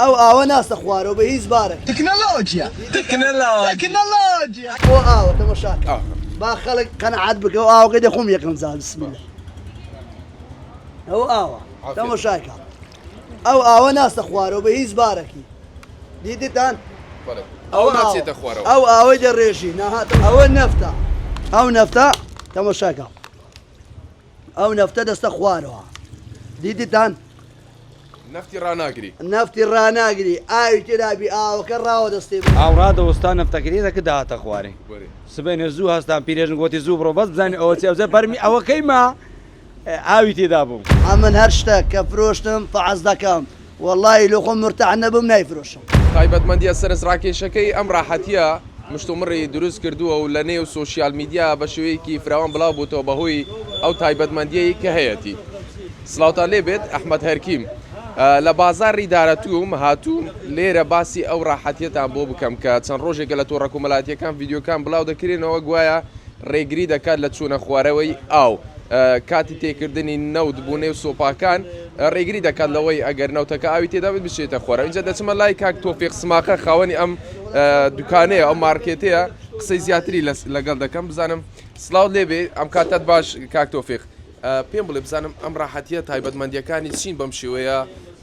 او ناس اخوانه وبهيز بارك تكنولوجيا او تمشاك با خلق قناعات بك او قد يقوم يقنزال بسم الله او تمشاك او ناس اخوانه وبهيز باركي دي تان او ناسيت اخواره او جريشي نهات او نفتا تمشاك او نفتا دست اخوانه دي تان نفتي راناقري اي تلابي او كراو دستي او راد وستان نفتكري كده تخواري سبين زو هستان بيرجن قوتي زوبرو بس بزاني او سي برمي او كيما اوي تدابو امن هرشتك كفروشتم فعزدكم والله لو خم مرتاحنا بمنا يفروشم تایبەتمەندیە سەرنجڕاکێشەکەی ئەم ڕاحەتیە مشتومڕی دروست کردووە و لە نێو سوشیال میدیا بە شێوەیەکی فراوان بڵاو بووتەوە بەهۆی ئەو تایبەتمەندیەی کە هەیەی. سلااوتان لێبێت ئەحمەد هەرکیم لە بازاری دارەتووم هاتووم لێرە باسی ئەو ڕاحەتیەتان بۆ بکەم کە چەند ڕۆژێکە لە تۆڕە کۆمەڵاتیەکان ڤیددیۆکان بڵاو دەکرێنەوە گوایە ڕێگری دەکات لە چوونە خوارەوەی ئاو کاتی تێکردنی نەوت بوو نێو سۆپاکان ڕێگری دەکات لەوەی ئەگەر نەوتەکە ئاوی تێدا بێت بچێتە خوارە. اینجا دەچمە لای کاک تۆفیق سماقە خاوەنی ئەم دوکانەیە ئەو مارکێتەیە قسەی زیاتری لەگەڵ دەکەم بزانم سلااو لێبێ ئەم کاتت باش کاک تۆفیق پێم بڵێ بزانم ئەم ڕاحەتیە تایبەتمەندیەکانی چین بەم شێوەیە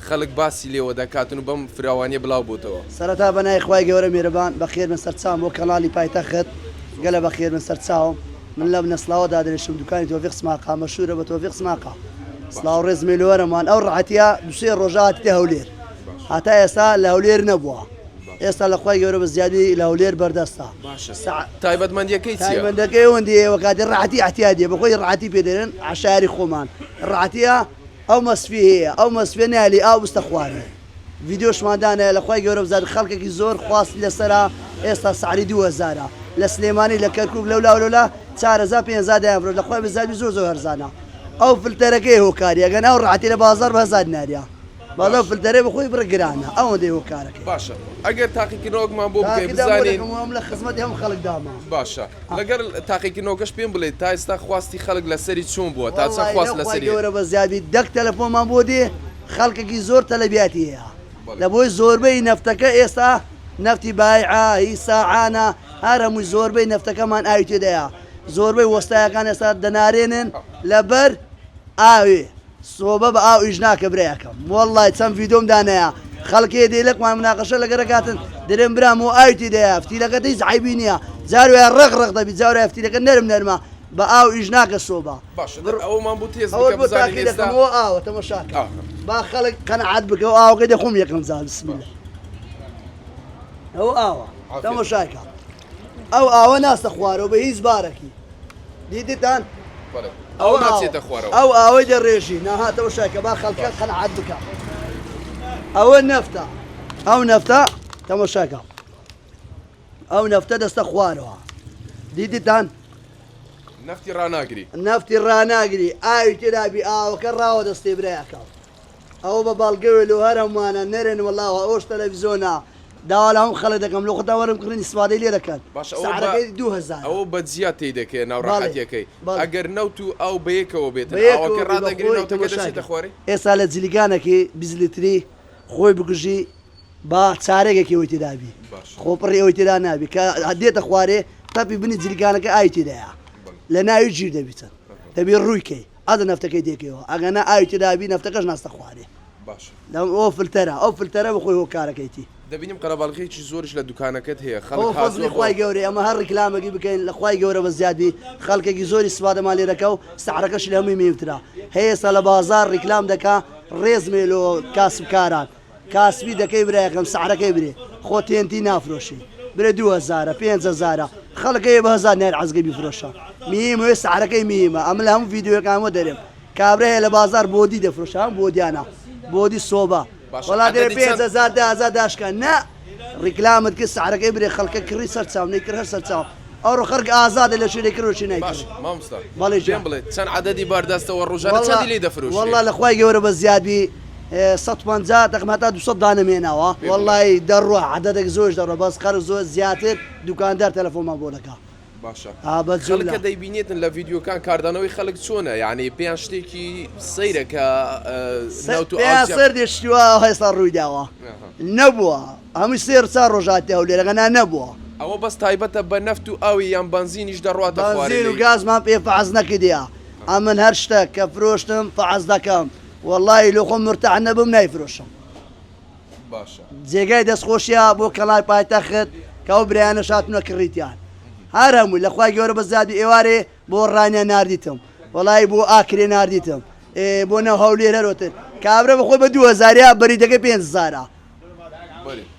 خەڵک باسی لێوە دەکاتن و بەم فراوانیە بڵاو بووتەوە. سەرەتا بەنای خوای گەورە میێرەبان بەخێر من سەرچاوم بۆ کەناڵی پایتەخت گەلە بەخێر من سەرچاوم من لە بنەسلااوەدا دەنێشم دوکانی تۆفیق سماقا مەشهورە بە تۆفیق سماقا سلااو ڕێز مێلوەرەمان ئەو ڕاحەتیە دوسێ ڕۆژە هاتیتە هەولێر هاتا ئێستا لە هەولێر نەبووە ئێستا لە خوای گەورە بە زیادی لە هەولێر بەردەستە. تایبەتمەندیەکەی چییە؟ تایبەتمەندیەکەی ئەوەندی وەکاتی ڕاحەتی احتیاجیە بەخۆی ڕاحەتی پێدەرێن عشاری خۆمان ڕاحەتیە ئەو مەسفی هەیە ئەو مەسفێ نالی ئاو بستە خوارێ ڤیددیۆشماندانە لە خوای گەورە بزار خەڵکێکی زۆر خواستی لەسەرا ئێستا سعری 2000 لە سلێمانی لە کەرکوب لەولا 4500 دایانفرۆ لە خوای بزاری زۆر هەرزانە ئەو فلتەرەکەی هۆکاریە گەنا ئەو ڕاحەتی لە بازار بە هەزار ناریە باڵەو فلتەرەی بەخۆی بڕگرانە ئەوەندەی هۆکارەکەی. باشە ئەگەر تاقیکردنەوەکمان بۆ بکەین بزانین لە خزمەتی هەم خەڵکداما. باشە لەگەر تاقیکردنەوەکەش پێم بڵێت تا ئێستا خواستی خەڵک لەسەری چۆن بووە تا چەند خواست لەسەری گەورە بە زیادی دەک تەلەفۆنمان بۆ دێ خەڵکێکی زۆر تەلەبیاتی هەیە لە بۆی زۆربەی نەفتەکە ئێستا نەفتی بایعا هی ساعانە هەرهەمووی زۆربەی نەفتەکەمان ئاوی تێدایە زۆربەی وەستایەکان ئێستا دەنارێنن لەبەر ئاوێ سۆبە بە ئاو ئیش ناکە برایەکەم وەڵڵای چەند ڤیدۆم دانەیە خەڵکێ دێلەکمان مناقەشە لەگەرەکاتن دەرێن برام و ئاوی تێدایە فتیلەکە دەی زعیبی نییە جاروێ ڕق دەبی جاورە فتیلەکە نەرمە بە ئاو ئیش ناکە سۆبە ئەومان بوو تێز بزانین ئێستا ئاوە تەماشاکە با خەڵک قەنەعات بکە و ئاوەکە دەخۆم یەکەم زال بسم الله ئەوە تەماشاکە ئەوە ناستە خوارەوە بە هیچ بارەکی دیتان ئەو ناچێتە خوارەوە ئەو ئاوەی دەڕێژی ناهاتەوە شاکە با خەڵکە قەنەعات بکە ئەوە نەفتە تەماشاکە ئەو نەفتە دەستە خوارەوە دیتان نەفتی ڕاناگری ئاوی تێدابی ئاوەکە ڕاوە دەستی برایەکە ئەو بە باڵگەوێ لە هەرمانە نەرێن وەڵاوە ئەوش تەلەڤیزۆنە داوا لە هەم خەڵک دەکەم لە خۆتاوەرم کردنی سوادەی لێ دەکەن سعرەکەی 2000 ئەوە بەجیا تێی دەکەن ناو ڕاحەتیەکەی ئەگەر نەوت و ئەو بەیەکەوە بێتن ئەوەکە ڕادەگرین نەوتەکە دەچێتە خوارێ. ئێستا لە جلیگانێکی 20 لیتری خۆی بکوژی با چارێکێکی ئەوی تێدابی خۆپڕی ئەوی تێدا نابی کە دێتە خوارێ تاپی بنی جلیگانەکە ئاوی تێدایە لە ناوی گیر دەبیتن دەبی ڕوویکەی ئەدە نەفتەکەی دێکەوە ئەگەنا ئاوی تێدابی نەفتەکەش ناستە خوارێ ئەو فلتەرە بخۆی هۆکارەکەیتی دەبینیم قەرەباڵغێکی زۆرش لە دوکانەکەت هەیە خەڵک خوای گەورە ئەمە هەر ڕیکلامێکی بکەین لە خوای گەورە بە زیادی خەڵکێکی زۆری سوادەمان لێرەکە و سعرەکەش لە هەمووی میوترا هەیەستا لە بازار ڕیکلام دەکا ڕێز مێلۆ کاسبکاران کاسبی دەکەی برایەکەم سعرەکەی برێ خۆ تێنتی نافرۆشی برێ 2000 5000 خەڵکەیە بە 1000 نار عەزگە بیفرۆشە میمە سعرەکەی میمە ئەمە لە هەموو ڤیددیۆکانەوە دەرێم کابرا هەیە لە بازار بۆدی دەفرۆشە هەم بۆدیانە بۆدی سۆبە وڵا دەرێ 5000 10000 داشکە نە ڕیکلامت کرد سعرەکەی برێ خەڵکە کڕی سەرچاو نەیکرد هەر سەرچاو ئەوڕۆ خەرگ ئازادە لە شوێنێک کردوشی نایکرد. مامۆستا بەڵێ بڵێت چەند عەدەدی باردەستەوە ڕۆژانە چەندی لێ دەفرۆشی؟ وەڵڵا لە خوای گەورە بە زیادی 150 تقریبا تا 200 دانەمێناوە وەڵڵای دەڕوە عەدەدێک زۆرش دەڕوە بەس خەرج زۆر زیاتر دوکاندار تەلەفۆنمان بۆ دەکا باشە خەڵکە دەیبینێتن لە ڤیددیوکان کاردانەوەی خەڵک چۆنە یعنی پێیان شتێکی سەیرە کە سەر دێشتیوە هێستا ڕووی داوە نەبووە هەمووی سێر چا ڕۆژاتی هەو لێرەگەنا نەبووە ئەوە بەس تایبەتە بە نەفت و ئاوی یان بنزینیش دەڕاتە بنزین و گازمان پێ فەحز نەکردیا ئەمن هەر شتە کە فرۆشتم فەحز دەکەم وەڵی لۆ خۆم مرتاح نەبم نایفرۆشم جێگای دەستخۆشیە بۆ کەڵای پایتەخت کە ئەو برایانە هاتونە کڕیتیان هەر هەمووی لەخوای گەورە بە زیادی ئێوارێ بۆ ڕانیان ناردیتم وەڵی بۆ ئاکرێ ناردیتم بۆ نەو هەولێر هەرۆتر کابرا بەخۆی بە 2000 بەریدەکە 5,000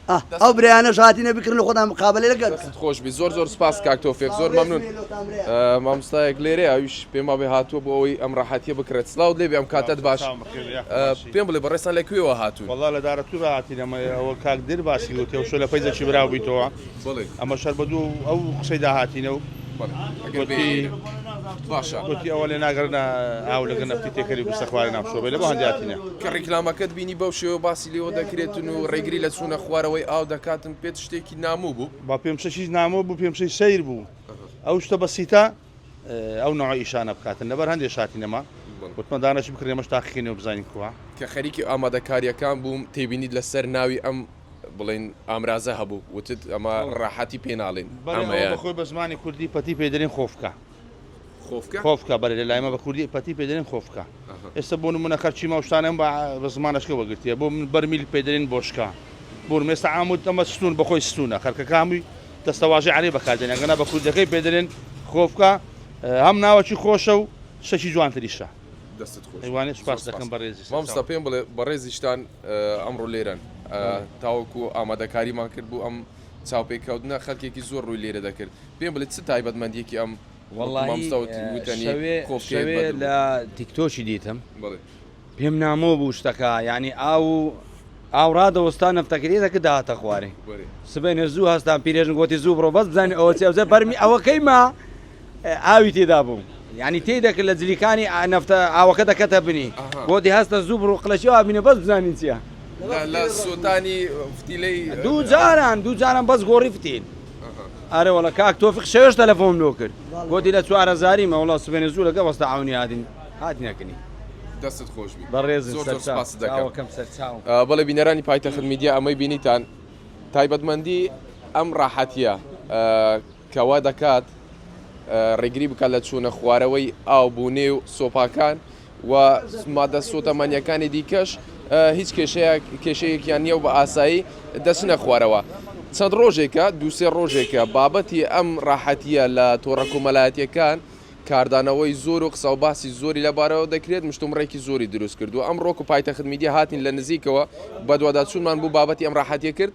ئەو برایانە هاتینە بکردن لە خۆتان مقابلە لەگەڵ خۆشبی زۆر سپاس کاک تۆفیق زۆر مەمنون مامۆستایەک لێرێ ئەویش پێما بێ هاتووە بۆ ئەوەی ئەم ڕاحەتیە بکرێت سلااو لێبێ ئەم کاتت باش پێم بڵێ بەڕێستان لەکوێوە هاتوون وەڵا لە دارەتوو هاتینەمە ئەوە کاک دێر باسی گوتی ئەو شۆ لە پەیزەکی براوبییتەوە ئەمە شەر بە دوو ئەو قسەیدا هاتینە و باشە گوتی ئەوە لێ ناگەرنە ئاو لەگە نەفتی تێکەری بستە خوارە نامشۆ بێ لە بۆ هەندیاتینە کە ڕێکلامەکەت بینی بەو شێوە باسی لێەوە دەکرێتن و ڕێگری لە چوونە خوارەوەی ئاو دەکاتن پێت شتێکی ناموو بوو با پێم شەشی نامۆ بوو پێم شەی سیر بوو ئەو شتە بەسیتە ئەو نەوەی ئیشانە بکاتن لەبەر هەندێک شاتینەما وتمە دانەش بکرێمەش تاقیێنێ و بزانین کووە کە خەریکی ئامادەکاریەکان بووم تێبینیت لەسەر ناوی ئەم بڵێن ئامرازە هەبوو وتت ئەمە ڕاحەتی پێناڵێن بەخۆی بە زمانی کوردی پەتی پێدرێن خۆفکە خۆفکە بەرە لە لایمە بە کوردی پەتی پێدرێن خۆفکە ئێستا بۆ نمونە خەرچی ماوشتانم بە زمانەشکە وەگرتیە بۆ من بەرمیل پێدرێن بۆشکە بۆ مێستا عامود ئەمە ستون بەخۆی ستونە خەرکەکامی دەستەواژی عەرێ بەکاردێن ئەگەنا بە کوردەکەی پێدرێن خۆفکە هەم ناوەکی خۆشە و شەشی جوانتریشە دەستت خۆش ئەیوانێت سپاس دەکەم بەڕێزی مامۆستا پێم بڵێ بەڕێزیشتان ئەمڕۆ لێرەن تاوەکو ئامادەکاریمان کرد بوو ئەم چاوپێککەوتنە خەڵکێکی زۆر ڕووی لێرە دەکرد پێم بڵێت چ تایبەتمەندیەکی ئەم شەوێ لە تیکتۆشی دیتم پێم نامۆ بوو شتەکە ینی ئاوڕادەوەستا نەفتەکرێتەکە داهاتە خوارێ سبێنێ زوو هەستان پیرێژن گوتی زوو بڕۆ بەس بزانانی ئەوە چێوزە بەرمی ئەوەکەیمە ئاوی تێدا بوو ینی تێدەکرد لە جلیکانی نەفتە ئاوەکە دەکەتە بنی بۆتی هەستە زوو بڕۆ قلەشەوە بینە بەس بزانین چیە لە سووتانی فتیلەی دوو جاران بەس گۆڕی فتیل ئارە وەڵە کاک تۆفیق شێوش تەلەفۆن لۆ کرد گوتی لە 4000 مەوڵا سبێنێ زوو لەگە وەستا عونی هاتینەکەنی دەستت خۆشبی بەڕێز بەڵێ بینەرانی پایتەخت میدیا ئەمەی بینیتان تایبەتمەندی ئەم ڕاحەتیە کەوا دەکات ڕێگری بکات لە چوونە خوارەوەی ئاو بوونێ و سۆپاکان و مادە سۆتەمانیەکانی دیکەش هیچ کێشەیەکیان نییە و بە ئاسایی دەچنە خوارەوە چەند ڕۆژێکە دووسێ ڕۆژێکە بابەتی ئەم ڕاحەتیە لە تۆڕە کۆمەلایەتیەکان کاردانەوەی زۆر و قسە و باسی زۆری لەبارەوە دەکرێت مشتومڕێکی زۆری دروست کردو ئەم ڕۆک و پایتەخت میدیا هاتین لە نزیکەوە بە دوواداچوونمان بوو بابەتی ئەم ڕاحەتیە کرد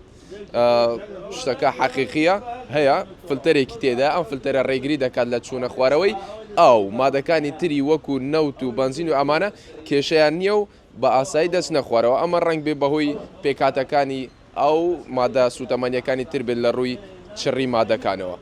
شتەکە حەقیقیە هەیە فلتەرێکی تێدا ئەم فلتەرە ڕێگری دەکات لە چوونە خوارەوەی ئەو مادەکانی تری وەکو نەوت و بنزین و ئەمانە کێشەیان نییە و بە ئاسایی دەست نەخوارەوە ئەمە ڕنگ بێ بەهۆی پێکاتەکانی ئەو مادە سوتەمانیەکانی تر بێت لە ڕووی چڕی مادەکانەوە